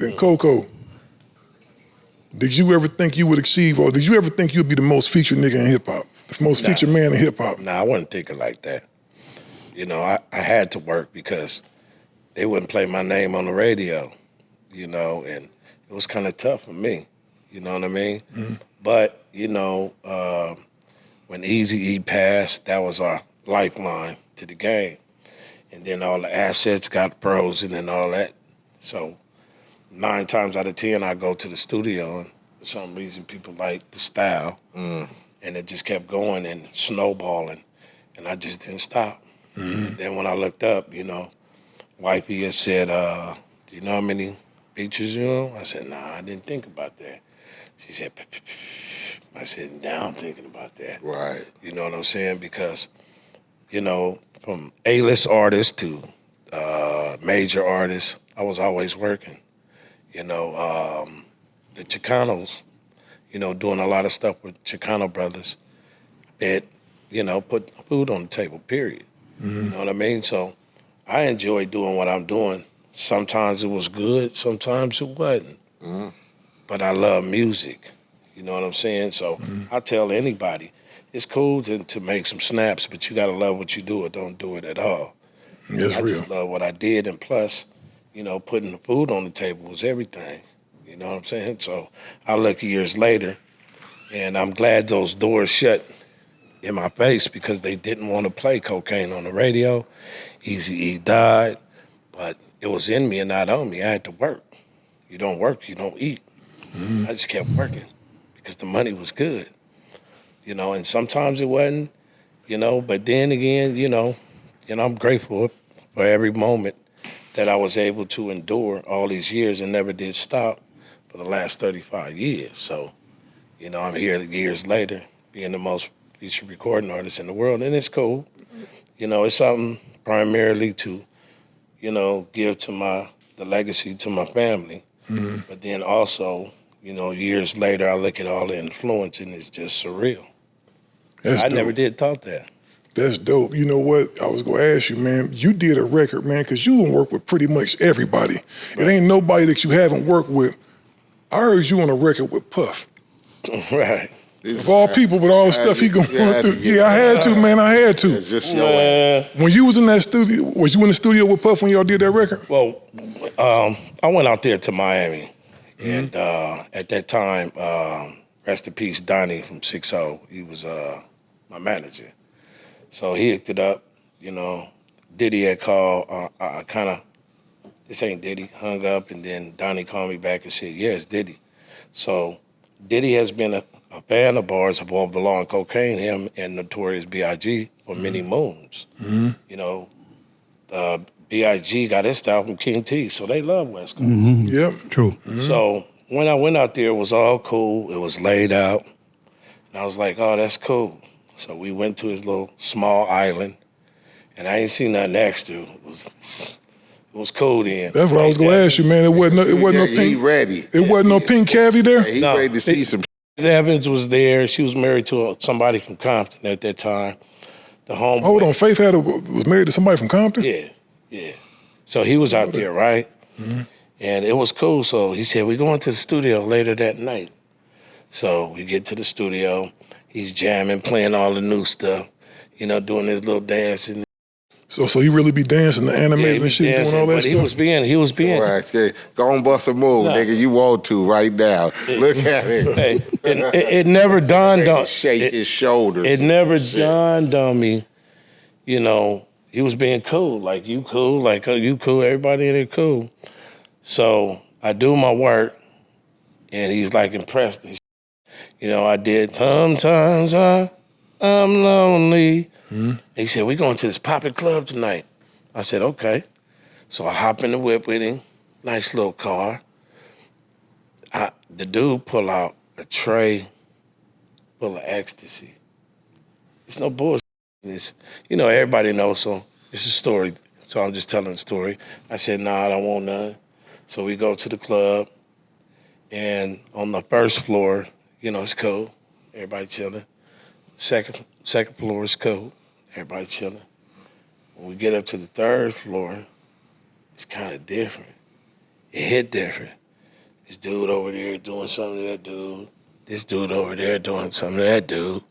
And Coco, did you ever think you would achieve, or did you ever think you'd be the most featured nigga in hip hop? The most featured man in hip hop? Nah, I wasn't thinking like that. You know, I had to work because they wouldn't play my name on the radio, you know, and it was kind of tough for me, you know what I mean? Mm-hmm. But, you know, when Easy Eiht passed, that was our lifeline to the game. And then all the assets got frozen and all that. So 9 times out of 10, I go to the studio, and for some reason people like the style. And it just kept going and snowballing, and I just didn't stop. Mm-hmm. And then when I looked up, you know, wifey had said, do you know how many features you know? I said, nah, I didn't think about that. She said, I said, now I'm thinking about that. Right. You know what I'm saying? Because, you know, from A-list artists to major artists, I was always working. You know, the Chicanos, you know, doing a lot of stuff with Chicano brothers. It, you know, put food on the table, period. Mm-hmm. You know what I mean? So I enjoy doing what I'm doing. Sometimes it was good, sometimes it wasn't. Mm-hmm. But I love music. You know what I'm saying? So I tell anybody, it's cool to make some snaps, but you got to love what you do or don't do it at all. I just love what I did, and plus, you know, putting the food on the table was everything. You know what I'm saying? So I look years later, and I'm glad those doors shut in my face because they didn't want to play Kokane on the radio. Easy Eiht died, but it was in me and not on me. I had to work. You don't work, you don't eat. Mm-hmm. I just kept working because the money was good. You know, and sometimes it wasn't, you know, but then again, you know, I'm grateful for every moment that I was able to endure all these years and never did stop for the last 35 years. So, you know, I'm here years later being the most featured recording artist in the world, and it's cool. You know, it's something primarily to, you know, give to the legacy to my family. Mm-hmm. But then also, you know, years later, I look at all the influence, and it's just surreal. I never did thought that. That's dope. You know what? I was going to ask you, man, you did a record, man, because you work with pretty much everybody. Right. It ain't nobody that you haven't worked with. I heard you on a record with Puff. Right. Of all people, with all the stuff he going through. Yeah, I had to, man. I had to. It's just your ass. When you was in that studio, was you in the studio with Puff when y'all did that record? Well, I went out there to Miami. And at that time, rest in peace, Donnie from 6-0, he was my manager. So he hooked it up, you know. Diddy had called, I kind of, this ain't Diddy, hung up, and then Donnie called me back and said, yeah, it's Diddy. So Diddy has been a fan of ours above the law and Kokane, him and Notorious B.I.G. for many moons. Mm-hmm. You know, B.I.G. got his style from King T, so they love West Coast. Mm-hmm. Yep, true. Mm-hmm. So when I went out there, it was all cool. It was laid out. And I was like, oh, that's cool. So we went to his little small island, and I ain't seen nothing extra. It was cool then. That's what I was going to ask you, man. It wasn't no pink. He ready. It wasn't no pink cavi there? Yeah, he ready to see some. Evans was there. She was married to somebody from Compton at that time. The homeboy. Hold on, Faith was married to somebody from Compton? Yeah. So he was out there, right? Mm-hmm. And it was cool. So he said, we're going to the studio later that night. So we get to the studio. He's jamming, playing all the new stuff, you know, doing his little dancing. So he really be dancing, the animated and shit, dancing, doing all that but stuff? He was being. Right, go on, bust a move, nigga. You want to right now. Look at it. Hey, it never dawned on. Shake his shoulders. It never dawned on me, you know, he was being cool. Like, you cool, everybody in there cool. So I do my work, and he's like impressed. You know, I did, sometimes I'm lonely. Mm-hmm. He said, we're going to this poppin' club tonight. I said, okay. So I hop in the whip with him, nice little car. The dude pull out a tray full of ecstasy. It's no bullshit. It's, you know, everybody knows, so it's a story. So I'm just telling the story. I said, nah, I don't want none. So we go to the club, and on the first floor, you know, it's cool. Everybody chilling. Second floor is cool. Everybody chilling. When we get up to the third floor, it's kind of different. It hit different. This dude over there doing something to that dude. This dude over there doing something to that dude.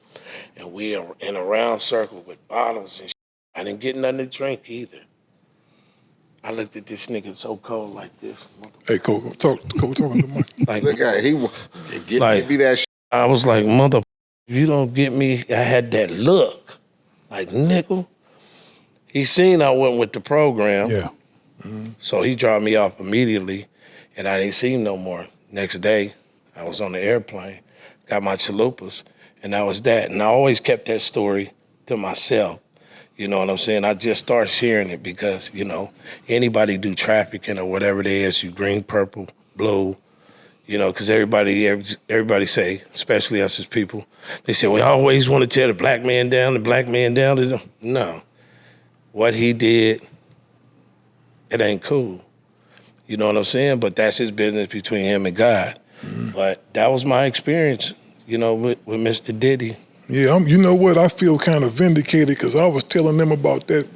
And we are in a round circle with bottles and shit. I didn't get nothing to drink either. I looked at this nigga so cold like this. Hey, Coco, talking to the mic. Like, Look at give me that shit. I was like, mother, if you don't get me, I had that look. Like, nickel. He seen I went with the program. Yeah. So he dropped me off immediately, and I didn't see him no more. Next day, I was on the airplane, got my chalupas, and that was that. And I always kept that story to myself. You know what I'm saying? I just started sharing it because, you know, anybody do trafficking or whatever it is, you green, purple, blue, you know, because everybody say, especially us as people, they say, well, I always want to tear the black man down. No. What he did, it ain't cool. You know what I'm saying? But that's his business between him and God. But that was my experience, you know, with Mr. Diddy. Yeah, you know what? I feel kind of vindicated because I was telling them about that.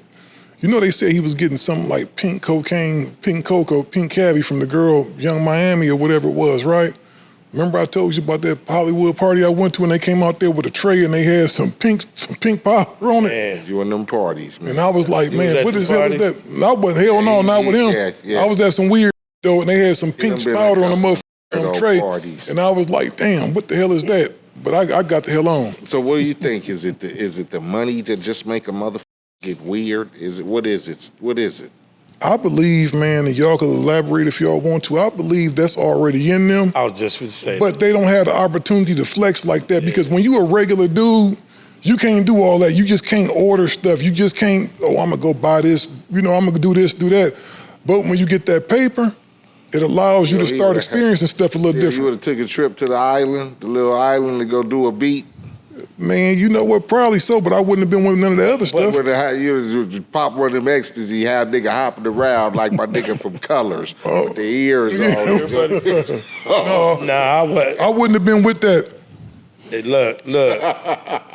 You know, they said he was getting something like pink cocaine, pink cocoa, pink cabbie from the girl, Young Miami or whatever it was, right? Remember I told you about that Hollywood party I went to and they came out there with a tray and they had some pink powder on it. Man, You in them parties, man. And I was like, You was man, at what the the hell is party? that? And I wasn't, hell no, not with him. Yeah. I was at some weird though and they had some pink been powder like on the those motherfucking tray. parties. And I was like, damn, what the hell is that? But I got the hell on. So what do you think? Is it the money to just make a motherfucker get weird? What is it? I believe, man, and y'all can elaborate if y'all want to, I believe that's already in them. I was just going to say But they don't have the opportunity to flex like that because when you a regular dude, you can't do all that. You just can't order stuff. You just can't, I'm gonna go buy this, you know, I'm gonna do this, do that. But when you get that paper, it allows you to start experiencing stuff a little You different. would have took a trip to the island, the little island, to go do a beat. Man, you know what, probably so, but I wouldn't have been with none of the other stuff. But you pop one of them ecstasy, have nigga hopping around like my nigga from Colors with the ears on. I wouldn't have been with that. Look,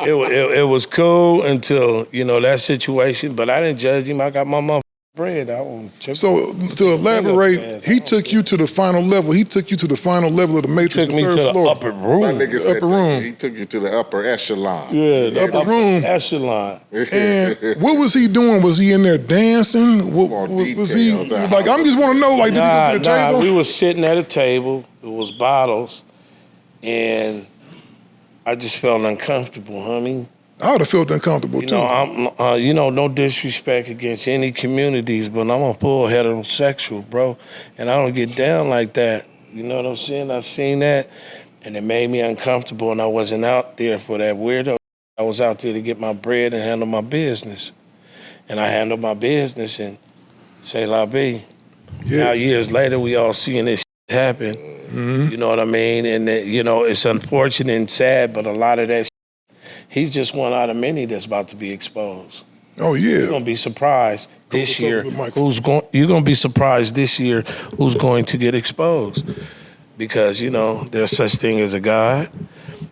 it was cool until, you know, that situation, but I didn't judge him. I got my motherfucking bread. I won't trip. So to elaborate, he took you to the final level. He took you to the final level of the Matrix, Took me to third the floor. upper room. My nigga said Upper that. room. He took you to the upper echelon. Yeah, the upper room. echelon. And what was he doing? Was he in there dancing? What, More was he details. like? I'm just want to know. Like, did he go to the table? We was sitting at a table. It was bottles, and I just felt uncomfortable, homie. I would have felt uncomfortable You too. know, I'm, no disrespect against any communities, but I'm a full heterosexual, bro, and I don't get down like that. You know what I'm saying? I seen that, and it made me uncomfortable, and I wasn't out there for that weirdo. I was out there to get my bread and handle my business, and I handled my business, and say la vie. Yeah. Now years later, we all seeing this shit happen. You know what I mean? And you know, it's unfortunate and sad, but a lot of that. He's just one out of many that's about to be exposed. Oh yeah. You're gonna be surprised this talk year to the mic. You're gonna be surprised this year who's going to get exposed, because you know there's such thing as a God,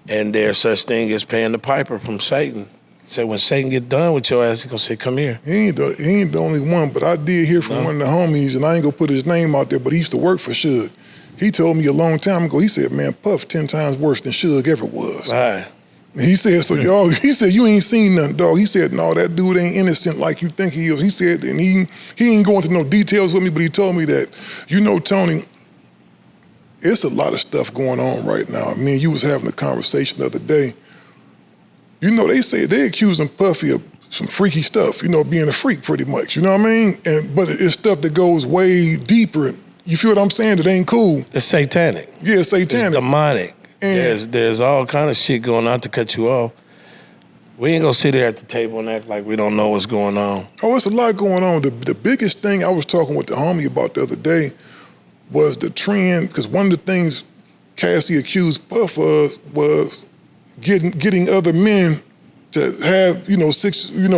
and there's such thing as paying the piper from Satan. So when Satan get done with your ass, he's gonna say, "Come here." He ain't the only one, but I did hear from one of the homies, and I ain't gonna put his name out there, but he used to work for Suge. He told me a long time ago. He said, "Man, Puff 10 times worse than Suge ever was." Right. He said, so y'all, he said, you ain't seen nothing, dog. He said, no, that dude ain't innocent like you think he is. He said, and he ain't going into no details with me, but he told me that, you know, Tony, it's a lot of stuff going on right now. Me and you was having a conversation the other day. You know, they accusing Puffy of some freaky stuff, you know, being a freak pretty much, you know what I mean? But it's stuff that goes way deeper. You feel what I'm saying? That ain't cool. It's satanic. Yeah, it's satanic. It's demonic. And there's all kind of shit going on to cut you off. We ain't gonna sit there at the table and act like we don't know what's going on. Oh, it's a lot going on. The biggest thing I was talking with the homie about the other day was the trend, because one of the things Cassie accused Puff of was getting other men to have, you know,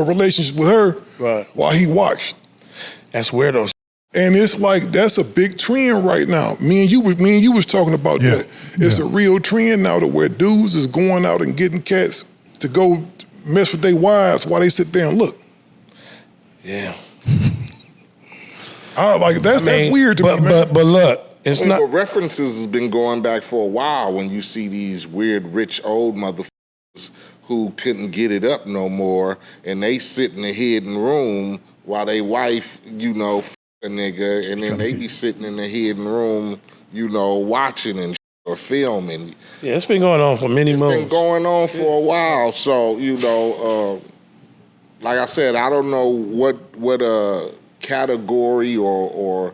relationships with her Right. while he watched. That's weirdo. And it's like, that's a big trend right now. Me and you was talking about that. It's a real trend now to where dudes is going out and getting cats to go mess with their wives while they sit there and look. Yeah. That's weird to me, man. But look, It's But not. references has been going back for a while when you see these weird, rich, old motherfuckers who couldn't get it up no more, and they sit in the hidden room while they wife, you know, f a nigga, and then they be sitting in the hidden room, you know, watching and or filming. Yeah, it's been going on for many months. It's been going on for a while, so you know, like I said, I don't know what category or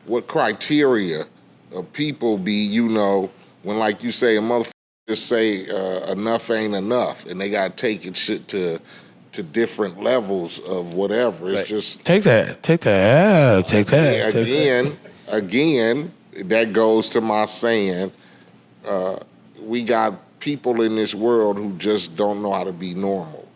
what criteria of people be, you know, when like you say a motherfucker just say enough ain't enough, and they gotta take it shit to different levels of whatever. It's just take that. Again, that goes to my saying, we got people in this world who just don't know how to be normal.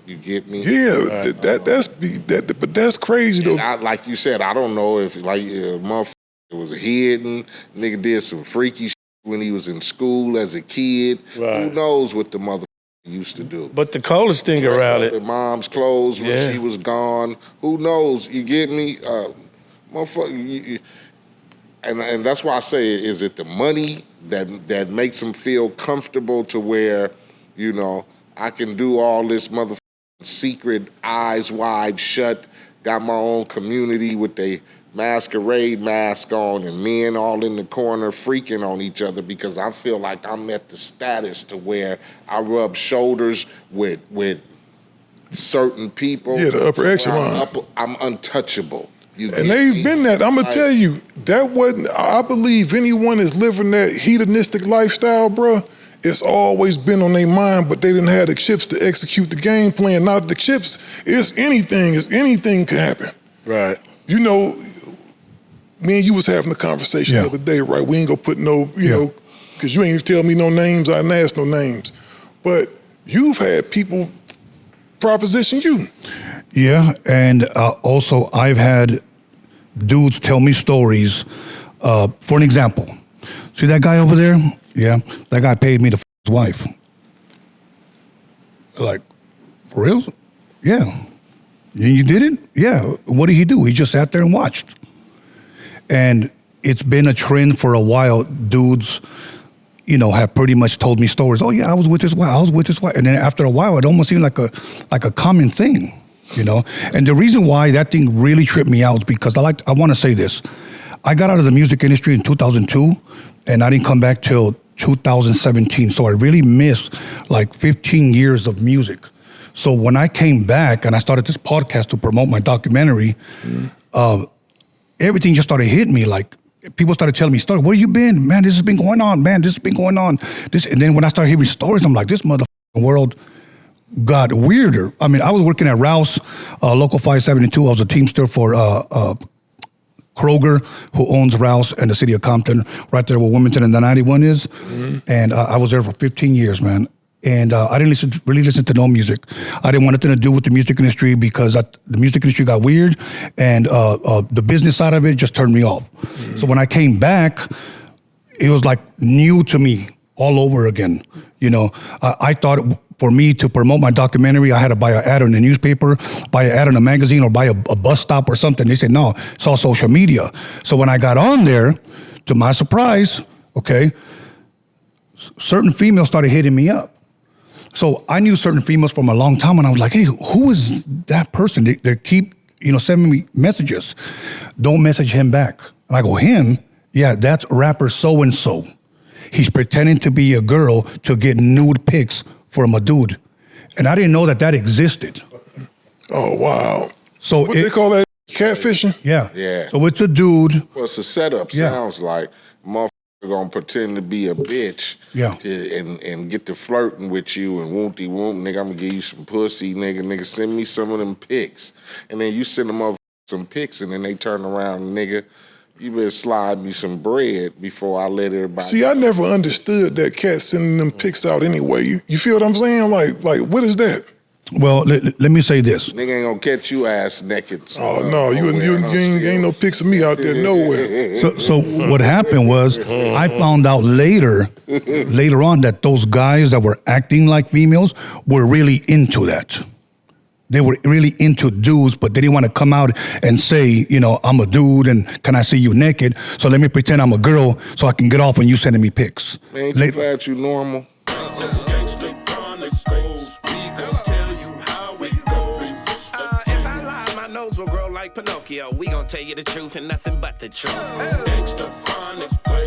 You get me? Yeah, but that's crazy though. Like you said, I don't know if like motherfucker was hidden, nigga did some freaky shit when he was in school as a kid. Right. Who knows what the motherfucker used to do? But the coldest thing Dress around up it, in mom's clothes when she was gone. Who knows? You get me? Motherfucker, and that's why I say, is it the money that makes them feel comfortable to where, you know, I can do all this motherfucking secret, eyes wide shut, got my own community with they masquerade mask on and men all in the corner freaking on each other because I feel like I'm at the status to where I rub shoulders with certain people. Yeah, the upper echelon. I'm untouchable. And they've been that. I'm gonna tell you, that wasn't, I believe anyone is living that hedonistic lifestyle, bruh, it's always been on their mind, but they didn't have the chips to execute the game plan. Now the chips, it's anything can happen. right? You know, me and you was having a conversation the other day, right? We ain't gonna put no, you know, because you ain't even tell me no names, I didn't ask no names. But you've had people proposition you. Yeah, and also I've had dudes tell me stories. For an example, see that guy over there? Yeah, that guy paid me to f his wife. Like, for real? Yeah. You did it? Yeah. What did he do? He just sat there and watched. And it's been a trend for a while. Dudes, you know, have pretty much told me stories. Oh yeah, I was with his wife. And then after a while, it almost seemed like a common thing, you know? And the reason why that thing really tripped me out is because I want to say this. I got out of the music industry in 2002, and I didn't come back till 2017. So I really missed like 15 years of music. So when I came back and I started this podcast to promote my documentary, everything just started hitting me. Like, people started telling me stories. Where you been? Man, this has been going on. Man, this has been going on. And then when I started hearing stories, I'm like, this motherfucking world got weirder. I mean, I was working at Rouse, Local 572. I was a teamster for Kroger, who owns Rouse and the city of Compton, right there where Wilmington and the 91 is. And I was there for 15 years, man. And I didn't really listen to no music. I didn't want nothing to do with the music industry because the music industry got weird, and the business side of it just turned me off. So when I came back, it was like new to me all over again. You know, I thought for me to promote my documentary, I had to buy an ad in the newspaper, buy an ad in a magazine, or buy a bus stop or something. They said, no, it's all social media. So when I got on there, to my surprise, okay, certain females started hitting me up. So I knew certain females from a long time, and I was like, hey, who is that person? They keep, you know, sending me messages. Don't message him back. And I go, him? Yeah, that's rapper so-and-so. He's pretending to be a girl to get nude pics from a dude. And I didn't know that existed. Oh, wow. So what they call that, catfishing? Yeah. Yeah. So it's a dude. Well, it's a setup. Sounds like motherfucker gonna pretend to be a bitch, and get to flirting with you and woonty woont, nigga. I'm gonna give you some pussy, nigga. Send me some of them pics, and then you send them motherfucker some pics, and then they turn around, nigga. You better slide me some bread before I let everybody. See, I never understood that cat sending them pics out anyway. You feel what I'm saying? Like what is that? Well, let me say this. Nigga ain't gonna catch you ass naked. Oh no, you ain't no pics of me out there nowhere. So what happened was, I found out later on that those guys that were acting like females were really into that. they were really into dudes, but they didn't want to come out and say, you know, I'm a dude and can I see you naked? So let me pretend I'm a girl so I can get off when you sending me pics. Man, ain't you glad you normal? Gangster Chronicles, we gon' tell you how it goes. If I lie, my nose will grow like Pinocchio. We gon' tell you the truth and nothing but the truth. Gangster Chronicles.